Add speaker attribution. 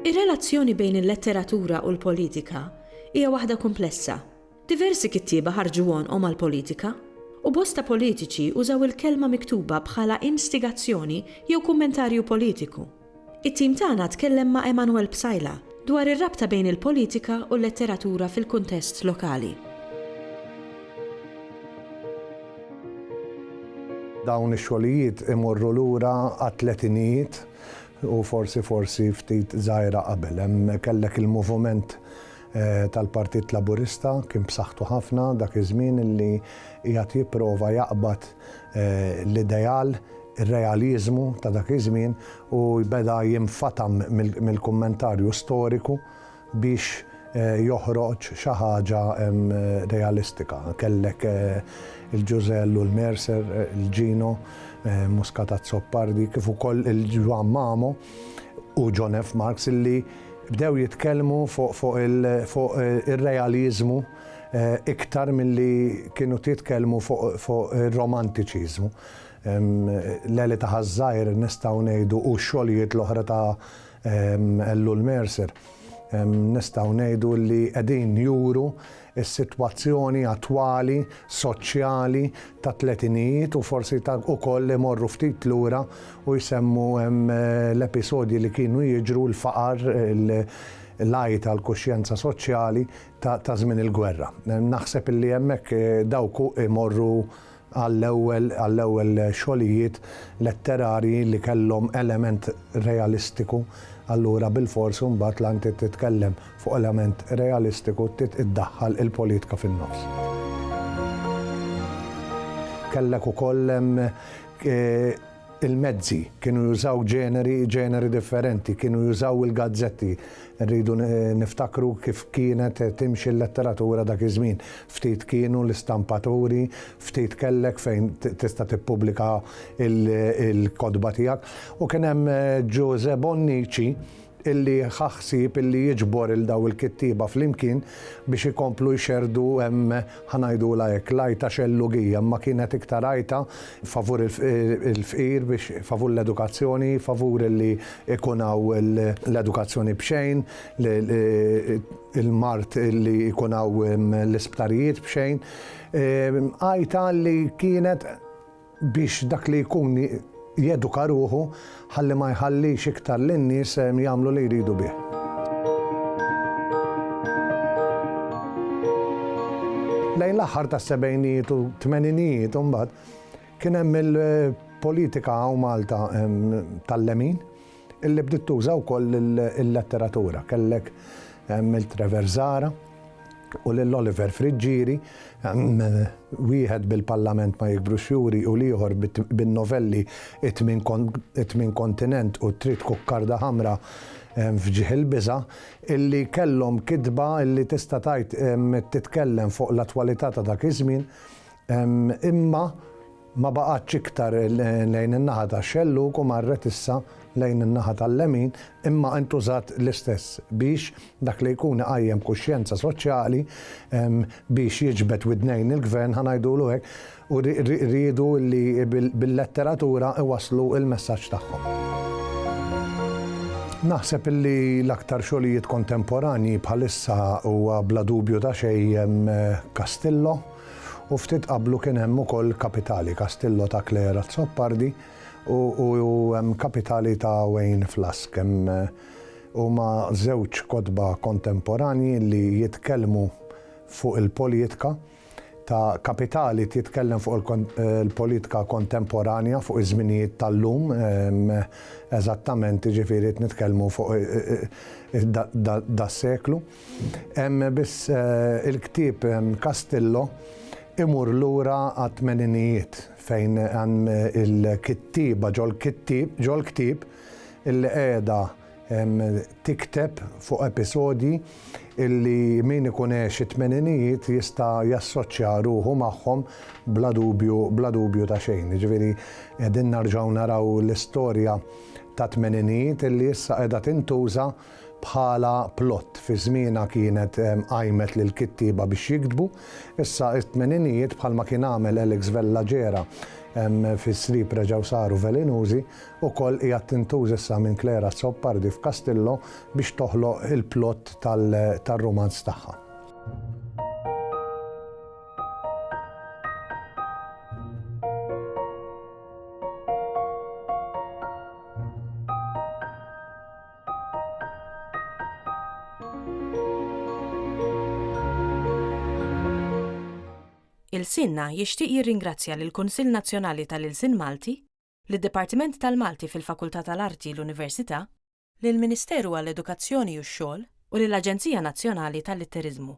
Speaker 1: Ir-relazzjoni bejn il-letteratura u l-politika hija waħda komplessa. Diversi kittieba ħarġu wonqhom għall-politika u bosta politiċi użaw il-kelma miktuba bħala instigazzjoni jew kummentarju politiku. It-tim tagħna tkellem ma' Emanuel Psajla dwar ir-rabta bejn il-politika u l-letteratura fil-kuntest lokali.
Speaker 2: Dawn ix-xogħlijiet imorru lura għat-tletinijiet u forsi ftit żgħira qabel. Hemm kellek il-moviment tal-Partit Laburista kien b'saħħtu ħafna dak iż-żmien illi qiegħed jipprova jaqbad l-ideal, ir-realiżmu ta' dak iż-żmien u beda jinfatam mill-kummentarju storiku biex joħroġ xi ħaġa realistika. Kellek il-Ġużell u l-Mercer, il-Gino, Muscat Zoppardi, kif ukoll il-Ġwan Mamo u John F. Marks illi bdew jitkellmu fuq ir-realiżmu iktar milli kienu titkellmu fuq ir-romantiċiżmu. L-Eli ta' Ħażżajr nistgħu ngħidu u x-xogħlijiet l-oħra ta' Ellu l-Mercer. Nistgħu ngħidu li qegħdin juru is-sitwazzjoni attwali, soċjali ta' tletinijiet u forsi ta' ukoll imorru ftit lura u jsemmu l-episodji li kienu jiġru l-faqar, l-għajta l-kuxjenza soċjali ta' żmien il-gwerra. Naħseb li hemmhekk dawk imorru għall-ewwel xogħlijiet letterarji li kellhom element realistiku. Allura bil-forsi mbagħad l-anti titkellem fuq element realistiku iddaħħal il-politika fin-nofs. Kellek ukoll il-mezzi kienu jużaw ġeneri differenti, kienu jużaw il-gazzetti. Rridu niftakru kif kienet timxi l-letteratura dak iż-żmien. Ftit kienu l-istampaturi, ftit kellek fejn tista' tippubblika il-kodba tiegħek. U kien hemm Giuseppe Bonnici illi ħaħsib illi jiġbor il-daw il-kittiba flimkien biex ikomplu jxerdu ħanajdula hekk lajta xellugija, ma kienet iktar rajta favur il-fqir biex favur l-edukazzjoni, favur illi ikunaw l-edukazzjoni bxejn, il-mart illi ikunaw l-isptarijiet bxejn. Għajta li kienet biex dak li jkun jeduka ruħu ħalli ma jħallix iktar lin-nies jagħmlu li jridu bih. Lejn l-aħħar tas-sebgħinijiet u tmeninijiet imbagħad kien hemm il-politika u Malta tal-lemin illi bdiet tuża wkoll il-letteratura. Kellek il-Trevor Zara u l-Oliver Friġġieri, wieħed bil-Parlament ma jikbrux juri u liħor bin-novelli it-tmien kontinent u trid kukkarda ħamra fġieħ il-biża' illi kellhom kitba illi tista' tgħid titkellem fuq l-attwalità ta' dak iż-żmien imma ma baqgħetx iktar lejn in-naħa tax-xelluk u marret issa lejn in-naħa tal-lemin imma intużat l-istess biex dak li jkun qajjem kuxjenza soċjali biex jiġbed widnejn il-gvern ħanajdulu hekk u rridu li bil-letteratura iwasslu il-messaġġ tagħhom. Naħseb illi l-aktar xogħlijiet kontemporanji bħalissa huwa bla dubju ta' xejn Castillo u ftit qablu kien hemm ukoll Kapitali, Castillo ta' Klera Zoppardi u Kapitali ta' Wayne Flask. Huma żewġ kotba kontemporanji li jitkellmu fuq il-politika. Ta' Kapitali titkellem fuq il-politika kontemporanja fuq iż-żminijiet tal-lum, eżattament jiġifieri nitkellmu fuq das-seklu. Hemm biss il-ktieb Castillo imur lura għat-tmeninijiet fejn hemm il-kittiba ġol ktieb illi qiegħda tikteb fuq episodji illi min ikun għex it-tmeninijiet jista' jassoċja ruħu magħhom bla dubju ta' xejn. Jiġifieri qegħdin narġgħu naraw l-istorja ta' tmeninijiet illi issa qiegħda tintuża bħala plott fi żmienha kienet qajmet lil kittieba biex jiktbu, issa it-tmeninijiet bħalma kien għamel Alex Vellagera fis-srib reġgħu saru velinużi ukoll hija tintuża issa minn Clara Zoppardi f'Kastillo biex toħloq il-plott tar-romanz tagħha.
Speaker 1: Il-Sinna jixtieq jirringrazzja lill-Kunsill Nazzjonali tal-Ilsien Malti, lid-Dipartiment tal-Malti fil-Fakultà tal-Arti l-Università, lill-Ministeru għall-Edukazzjoni u x-Xogħol u lill-Aġenzija Nazzjonali tal-Litteriżmu.